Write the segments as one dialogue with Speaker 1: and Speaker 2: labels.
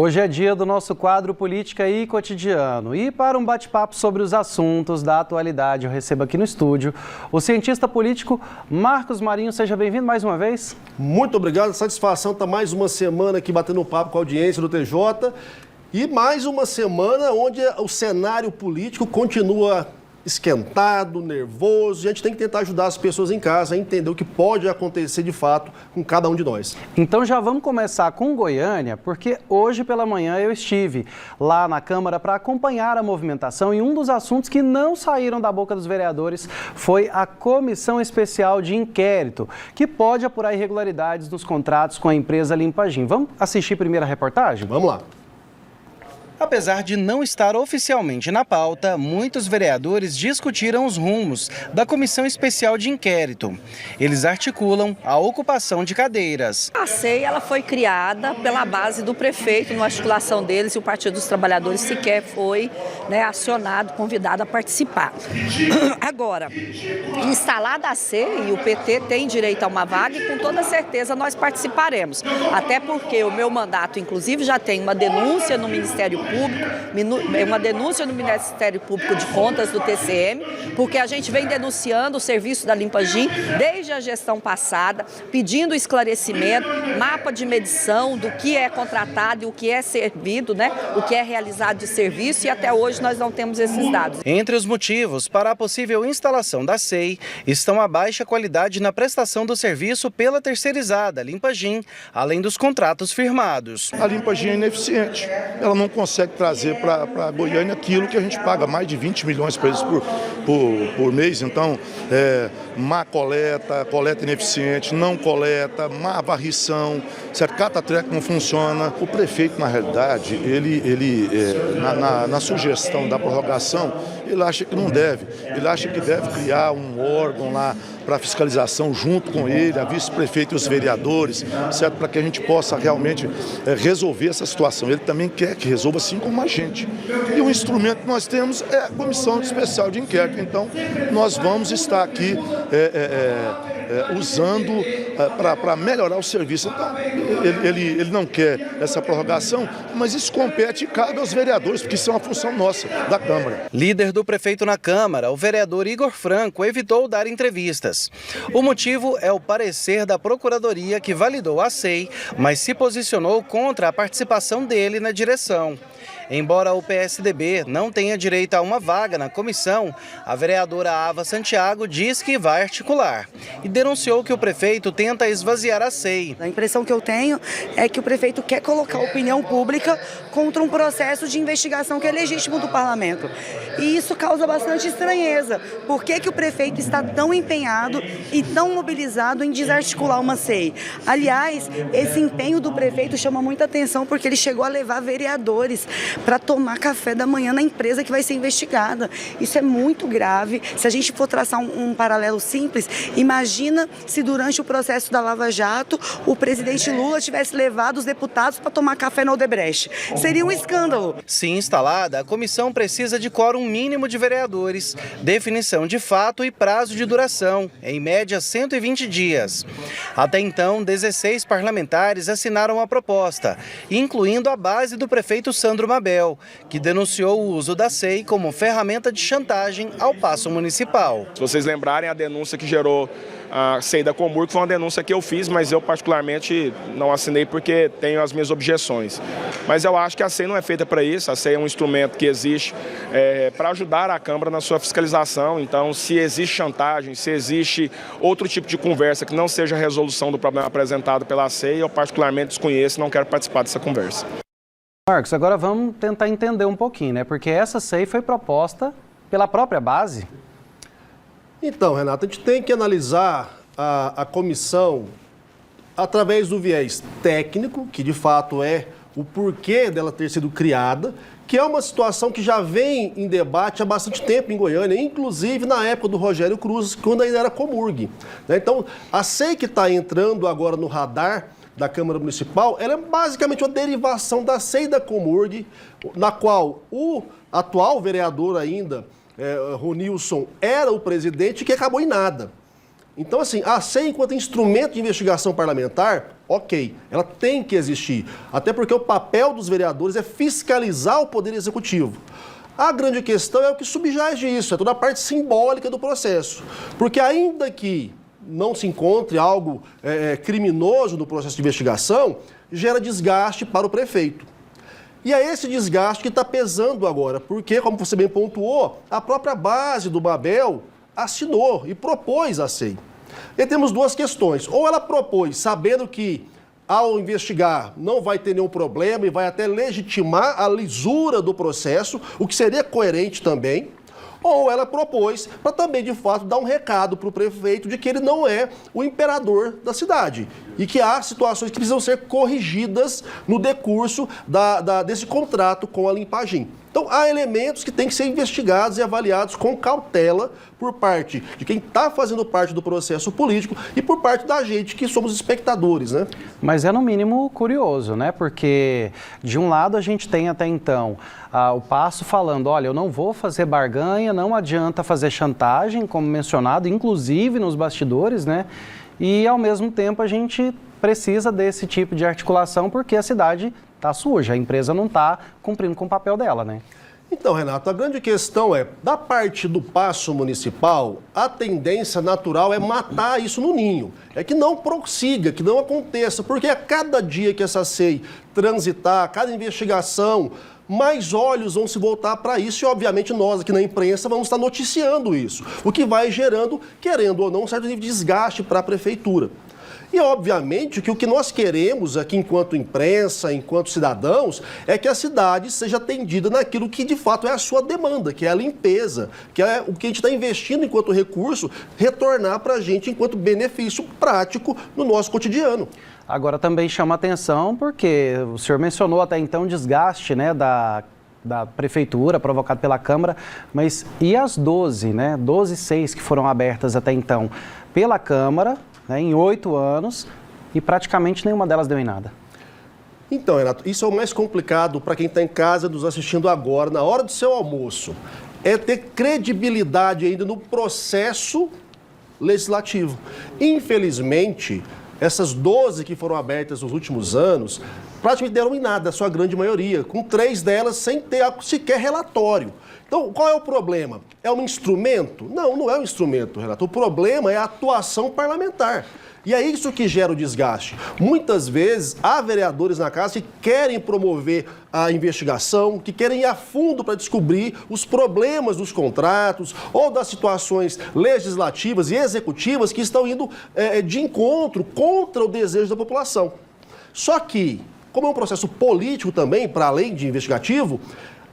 Speaker 1: Hoje é dia do nosso quadro Política e Cotidiano. E para um bate-papo sobre os assuntos da atualidade, eu recebo aqui no estúdio o cientista político Marcos Marinho. Seja bem-vindo mais uma vez.
Speaker 2: Muito obrigado, satisfação estar mais uma semana aqui batendo um papo com a audiência do TJ. E mais uma semana onde o cenário político continua esquentado, nervoso, e a gente tem que tentar ajudar as pessoas em casa a entender o que pode acontecer de fato com cada um de nós.
Speaker 1: Então já vamos começar com Goiânia, porque hoje pela manhã eu estive lá na Câmara para acompanhar a movimentação e um dos assuntos que não saíram da boca dos vereadores foi a Comissão Especial de Inquérito, que pode apurar irregularidades nos contratos com a empresa Limpagim. Vamos assistir primeiro a reportagem?
Speaker 2: Vamos lá.
Speaker 1: Apesar de não estar oficialmente na pauta, muitos vereadores discutiram os rumos da Comissão Especial de Inquérito. Eles articulam a ocupação de cadeiras.
Speaker 3: A CEI ela foi criada pela base do prefeito, numa articulação deles, e o Partido dos Trabalhadores sequer foi acionado, convidado a participar. Agora, instalada a CEI, o PT tem direito a uma vaga e com toda certeza nós participaremos. Até porque o meu mandato, inclusive, já tem uma denúncia no Ministério Público, uma denúncia no Ministério Público de Contas do TCM, porque a gente vem denunciando o serviço da Limpagim desde a gestão passada, pedindo esclarecimento, mapa de medição do que é contratado e o que é servido, o que é realizado de serviço, e até hoje nós não temos esses dados.
Speaker 1: Entre os motivos para a possível instalação da CEI estão a baixa qualidade na prestação do serviço pela terceirizada Limpagim, além dos contratos firmados.
Speaker 4: A Limpagim é ineficiente, ela não consegue trazer para Goiânia aquilo que a gente paga, mais de 20 milhões para eles por mês. Então, má coleta ineficiente, não coleta, má varrição, certo? Cata-treco não funciona. O prefeito, na realidade, na sugestão da prorrogação, ele acha que não deve. Ele acha que deve criar um órgão lá para fiscalização junto com ele, a vice-prefeito e os vereadores, certo? Para que a gente possa realmente resolver essa situação. Ele também quer que resolva assim como a gente. E o instrumento que nós temos é a Comissão Especial de Inquérito. Então, nós vamos estar aqui usando para melhorar o serviço. Então, ele não quer essa prorrogação, mas isso compete e cabe aos vereadores, porque isso é uma função nossa, da Câmara.
Speaker 1: Líder do prefeito na Câmara, o vereador Igor Franco evitou dar entrevistas. O motivo é o parecer da Procuradoria, que validou a CEI, mas se posicionou contra a participação dele na direção. Embora o PSDB não tenha direito a uma vaga na comissão, a vereadora Ava Santiago diz que vai articular e denunciou que o prefeito tenta esvaziar a CEI.
Speaker 5: A impressão que eu tenho é que o prefeito quer colocar a opinião pública contra um processo de investigação que é legítimo do parlamento. E isso causa bastante estranheza. Por que o prefeito está tão empenhado e tão mobilizado em desarticular uma CEI? Aliás, esse empenho do prefeito chama muita atenção porque ele chegou a levar vereadores para tomar café da manhã na empresa que vai ser investigada. Isso é muito grave. Se a gente for traçar um paralelo simples, imagina se durante o processo da Lava Jato o presidente Lula tivesse levado os deputados para tomar café na Odebrecht. Seria um escândalo.
Speaker 1: Se instalada, a comissão precisa de quórum mínimo de vereadores, definição de fato e prazo de duração, em média 120 dias. Até então, 16 parlamentares assinaram a proposta, incluindo a base do prefeito Sandro Mabel, que denunciou o uso da CEI como ferramenta de chantagem ao Paço Municipal.
Speaker 6: Se vocês lembrarem, a denúncia que gerou a CEI da Comurg foi uma denúncia que eu fiz, mas eu particularmente não assinei porque tenho as minhas objeções. Mas eu acho que a CEI não é feita para isso, a CEI é um instrumento que existe para ajudar a Câmara na sua fiscalização. Então, se existe chantagem, se existe outro tipo de conversa que não seja a resolução do problema apresentado pela CEI, eu particularmente desconheço e não quero participar dessa conversa.
Speaker 1: Marcos, agora vamos tentar entender um pouquinho, Porque essa CEI foi proposta pela própria base.
Speaker 2: Então, Renato, a gente tem que analisar a comissão através do viés técnico, que de fato é o porquê dela ter sido criada, que é uma situação que já vem em debate há bastante tempo em Goiânia, inclusive na época do Rogério Cruz, quando ainda era Comurg. Então, a CEI que está entrando agora no radar da Câmara Municipal, ela é basicamente uma derivação da CEI da Comurg, na qual o atual vereador ainda, Ronilson, era o presidente, que acabou em nada. Então, assim, a ACEI, enquanto instrumento de investigação parlamentar, ok, ela tem que existir. Até porque o papel dos vereadores é fiscalizar o Poder Executivo. A grande questão é o que subjaz isso, é toda a parte simbólica do processo. Porque ainda que não se encontre algo criminoso no processo de investigação, gera desgaste para o prefeito. E é esse desgaste que está pesando agora, porque, como você bem pontuou, a própria base do Mabel assinou e propôs a ACEI. E temos duas questões. Ou ela propôs, sabendo que, ao investigar, não vai ter nenhum problema e vai até legitimar a lisura do processo, o que seria coerente também. Ou ela propôs para também, de fato, dar um recado para o prefeito de que ele não é o imperador da cidade e que há situações que precisam ser corrigidas no decurso desse contrato com a Limpagim. Então, há elementos que têm que ser investigados e avaliados com cautela por parte de quem está fazendo parte do processo político e por parte da gente que somos espectadores, né?
Speaker 1: Mas é no mínimo curioso, né? Porque, de um lado, a gente tem até então o Passo falando, olha, eu não vou fazer barganha, não adianta fazer chantagem, como mencionado, inclusive nos bastidores, né? E, ao mesmo tempo, a gente precisa desse tipo de articulação porque a cidade está suja, a empresa não está cumprindo com o papel dela, né?
Speaker 2: Então, Renato, a grande questão é, da parte do Paço Municipal, a tendência natural é matar isso no ninho. É que não prossiga, que não aconteça, porque a cada dia que essa ACEI transitar, a cada investigação, mais olhos vão se voltar para isso e, obviamente, nós aqui na imprensa vamos estar noticiando isso, o que vai gerando, querendo ou não, um certo nível de desgaste para a prefeitura. E, obviamente, que o que nós queremos aqui enquanto imprensa, enquanto cidadãos, é que a cidade seja atendida naquilo que, de fato, é a sua demanda, que é a limpeza, que é o que a gente está investindo enquanto recurso, retornar para a gente enquanto benefício prático no nosso cotidiano.
Speaker 1: Agora, também chama atenção porque o senhor mencionou até então o desgaste, né, da prefeitura, provocado pela Câmara, mas e as 12, né, 12/6 que foram abertas até então pela Câmara, né, em 8 anos, e praticamente nenhuma delas deu em nada?
Speaker 2: Então, Renato, isso é o mais complicado para quem está em casa nos assistindo agora, na hora do seu almoço. É ter credibilidade ainda no processo legislativo. Infelizmente, essas 12 que foram abertas nos últimos anos, praticamente deram em nada, a sua grande maioria, com 3 delas sem ter sequer relatório. Então, qual é o problema? É um instrumento? Não, não é um instrumento, Renato. O problema é a atuação parlamentar. E é isso que gera o desgaste. Muitas vezes, há vereadores na casa que querem promover a investigação, que querem ir a fundo para descobrir os problemas dos contratos ou das situações legislativas e executivas que estão indo de encontro contra o desejo da população. Só que, como é um processo político também, para além de investigativo,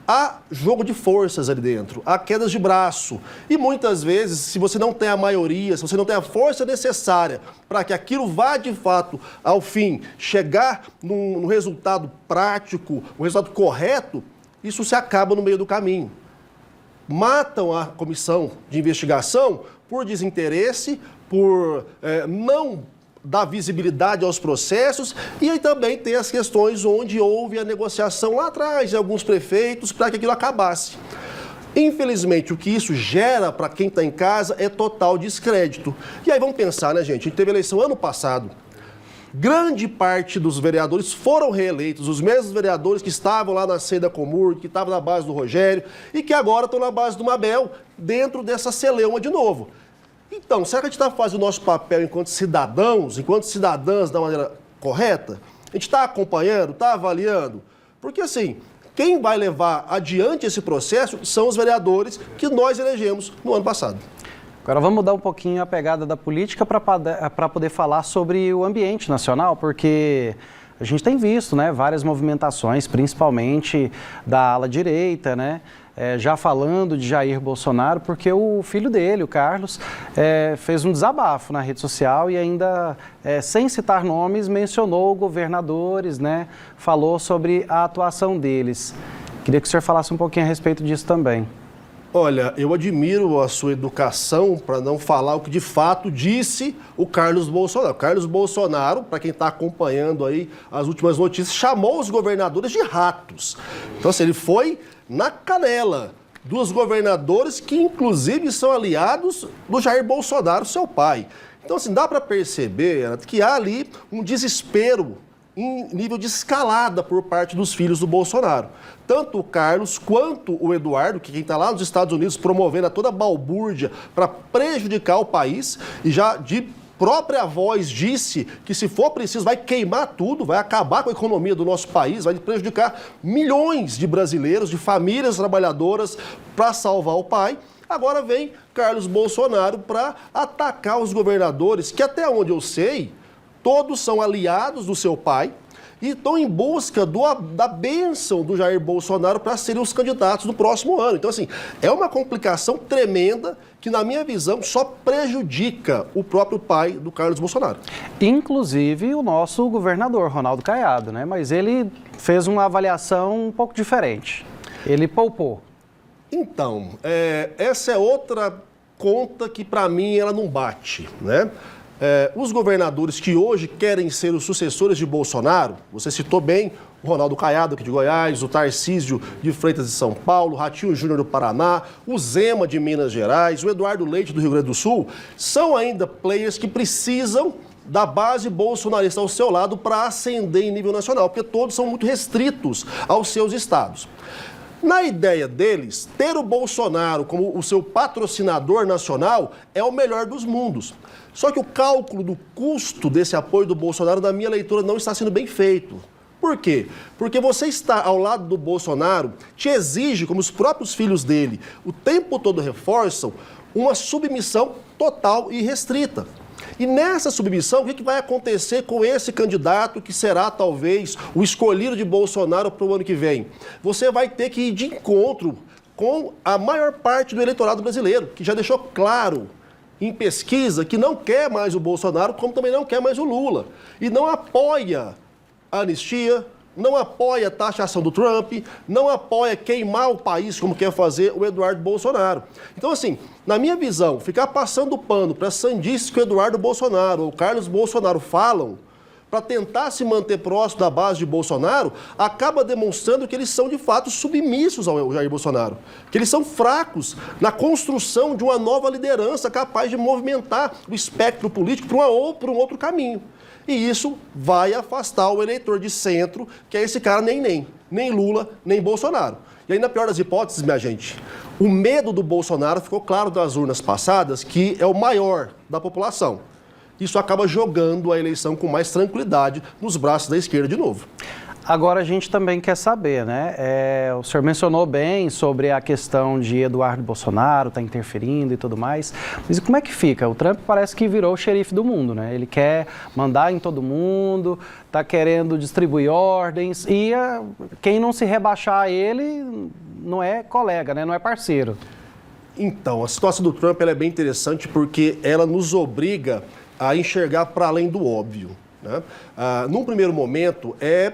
Speaker 2: há jogo de forças ali dentro, há quedas de braço. E muitas vezes, se você não tem a maioria, se você não tem a força necessária para que aquilo vá de fato ao fim, chegar num resultado prático, um resultado correto, isso se acaba no meio do caminho. Matam a comissão de investigação por desinteresse, por não dar visibilidade aos processos, e aí também tem as questões onde houve a negociação lá atrás de alguns prefeitos para que aquilo acabasse. Infelizmente, o que isso gera para quem está em casa é total descrédito. E aí vamos pensar, né, gente? A gente teve eleição ano passado. Grande parte dos vereadores foram reeleitos, os mesmos vereadores que estavam lá na ACEI da Comurg, que estavam na base do Rogério e que agora estão na base do Mabel, dentro dessa celeuma de novo. Então, será que a gente está fazendo o nosso papel enquanto cidadãos, enquanto cidadãs da maneira correta? A gente está acompanhando, está avaliando? Porque, assim, quem vai levar adiante esse processo são os vereadores que nós elegemos no ano passado.
Speaker 1: Agora vamos mudar um pouquinho a pegada da política para poder falar sobre o ambiente nacional, porque a gente tem visto, né, várias movimentações, principalmente da ala direita, né? Já falando de Jair Bolsonaro, porque o filho dele, o Carlos, fez um desabafo na rede social e ainda, sem citar nomes, mencionou governadores, né? Falou sobre a atuação deles. Queria que o senhor falasse um pouquinho a respeito disso também.
Speaker 2: Olha, eu admiro a sua educação para não falar o que de fato disse o Carlos Bolsonaro. O Carlos Bolsonaro, para quem está acompanhando aí as últimas notícias, chamou os governadores de ratos. Então, assim, ele foi na canela dos governadores que, inclusive, são aliados do Jair Bolsonaro, seu pai. Então, assim, dá para perceber, Renato, que há ali um desespero em nível de escalada por parte dos filhos do Bolsonaro. Tanto o Carlos quanto o Eduardo, que quem está lá nos Estados Unidos promovendo a toda a balbúrdia para prejudicar o país, e já de própria voz disse que, se for preciso, vai queimar tudo, vai acabar com a economia do nosso país, vai prejudicar milhões de brasileiros, de famílias trabalhadoras para salvar o pai. Agora vem Carlos Bolsonaro para atacar os governadores, que até onde eu sei, todos são aliados do seu pai e estão em busca da bênção do Jair Bolsonaro para serem os candidatos do próximo ano. Então, assim, é uma complicação tremenda que, na minha visão, só prejudica o próprio pai do Carlos Bolsonaro.
Speaker 1: Inclusive o nosso governador, Ronaldo Caiado, né? Mas ele fez uma avaliação um pouco diferente. Ele poupou. Então, essa é outra conta que, para mim, ela não bate, né? Os governadores que hoje querem ser os sucessores de Bolsonaro, você citou bem o Ronaldo Caiado aqui de Goiás, o Tarcísio de Freitas de São Paulo, o Ratinho Júnior do Paraná, o Zema de Minas Gerais, o Eduardo Leite do Rio Grande do Sul, são ainda players que precisam da base bolsonarista ao seu lado para ascender em nível nacional, porque todos são muito restritos aos seus estados. Na ideia deles, ter o Bolsonaro como o seu patrocinador nacional é o melhor dos mundos. Só que o cálculo do custo desse apoio do Bolsonaro, na minha leitura, não está sendo bem feito. Por quê? Porque você está ao lado do Bolsonaro, te exige, como os próprios filhos dele, o tempo todo reforçam, uma submissão total e restrita. E nessa submissão, o que vai acontecer com esse candidato que será, talvez, o escolhido de Bolsonaro para o ano que vem? Você vai ter que ir de encontro com a maior parte do eleitorado brasileiro, que já deixou claro em pesquisa que não quer mais o Bolsonaro, como também não quer mais o Lula. E não apoia a anistia, não apoia a taxação do Trump, não apoia queimar o país como quer fazer o Eduardo Bolsonaro. Então, assim, na minha visão, ficar passando pano para sandices que o Eduardo Bolsonaro ou o Carlos Bolsonaro falam para tentar se manter próximo da base de Bolsonaro, acaba demonstrando que eles são, de fato, submissos ao Jair Bolsonaro. Que eles são fracos na construção de uma nova liderança capaz de movimentar o espectro político para um outro caminho. E isso vai afastar o eleitor de centro, que é esse cara nem Lula, nem Bolsonaro. E aí, na pior das hipóteses, minha gente, o medo do Bolsonaro ficou claro das urnas passadas, que é o maior da população. Isso acaba jogando a eleição com mais tranquilidade nos braços da esquerda de novo. Agora a gente também quer saber, né? O senhor mencionou bem sobre a questão de Eduardo Bolsonaro estar interferindo e tudo mais, mas como é que fica? O Trump parece que virou o xerife do mundo, né? Ele quer mandar em todo mundo, está querendo distribuir ordens e quem não se rebaixar a ele não é colega, né? Não é parceiro.
Speaker 2: Então, a situação do Trump ela é bem interessante porque ela nos obriga a enxergar para além do óbvio, né? Num primeiro momento, é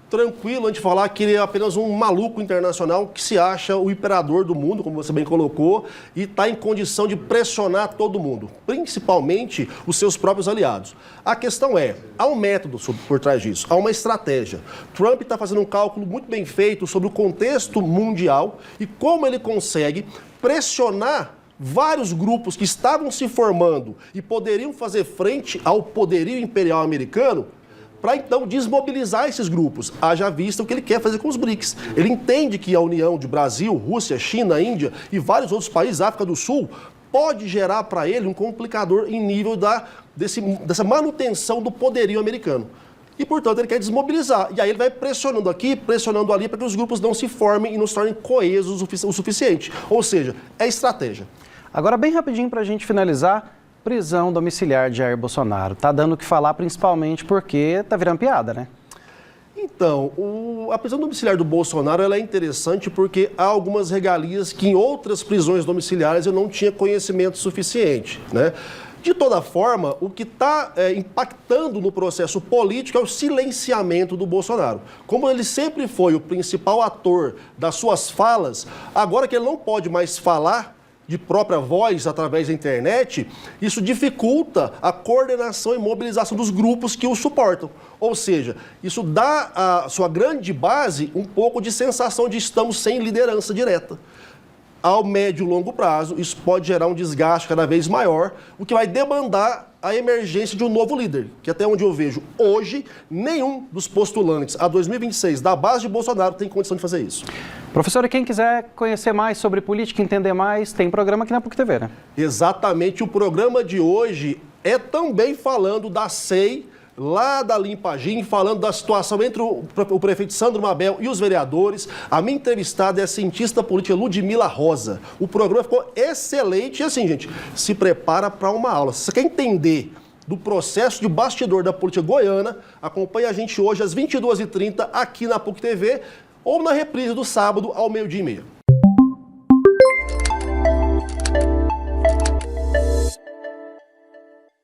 Speaker 2: tranquilo a gente falar que ele é apenas um maluco internacional que se acha o imperador do mundo, como você bem colocou, e está em condição de pressionar todo mundo, principalmente os seus próprios aliados. A questão há um método por trás disso, há uma estratégia. Trump está fazendo um cálculo muito bem feito sobre o contexto mundial e como ele consegue pressionar vários grupos que estavam se formando e poderiam fazer frente ao poderio imperial americano para então desmobilizar esses grupos. Haja vista o que ele quer fazer com os BRICS. Ele entende que a união de Brasil, Rússia, China, Índia e vários outros países, África do Sul, pode gerar para ele um complicador em nível dessa manutenção do poderio americano. E, portanto, ele quer desmobilizar. E aí ele vai pressionando aqui, pressionando ali, para que os grupos não se formem e não se tornem coesos o suficiente. Ou seja, é estratégia.
Speaker 1: Agora, bem rapidinho para a gente finalizar, prisão domiciliar de Jair Bolsonaro. Tá dando o que falar, principalmente porque tá virando piada, né?
Speaker 2: Então, a prisão domiciliar do Bolsonaro ela é interessante porque há algumas regalias que em outras prisões domiciliares eu não tinha conhecimento suficiente, né? De toda forma, o que está impactando no processo político é o silenciamento do Bolsonaro. Como ele sempre foi o principal ator das suas falas, agora que ele não pode mais falar de própria voz através da internet, isso dificulta a coordenação e mobilização dos grupos que o suportam. Ou seja, isso dá à sua grande base um pouco de sensação de estamos sem liderança direta. Ao médio e longo prazo, isso pode gerar um desgaste cada vez maior, o que vai demandar a emergência de um novo líder, que até onde eu vejo hoje, nenhum dos postulantes a 2026 da base de Bolsonaro tem condição de fazer isso.
Speaker 1: Professor, e quem quiser conhecer mais sobre política, entender mais, tem programa aqui na PUC TV, né?
Speaker 2: Exatamente, o programa de hoje é também falando da SEI, lá da Limpagem, falando da situação entre o prefeito Sandro Mabel e os vereadores. A minha entrevistada é a cientista política Ludmila Rosa. O programa ficou excelente e assim, gente, se prepara para uma aula. Se você quer entender do processo de bastidor da política goiana, acompanhe a gente hoje às 22h30 aqui na PUC TV ou na reprise do sábado ao 12h30.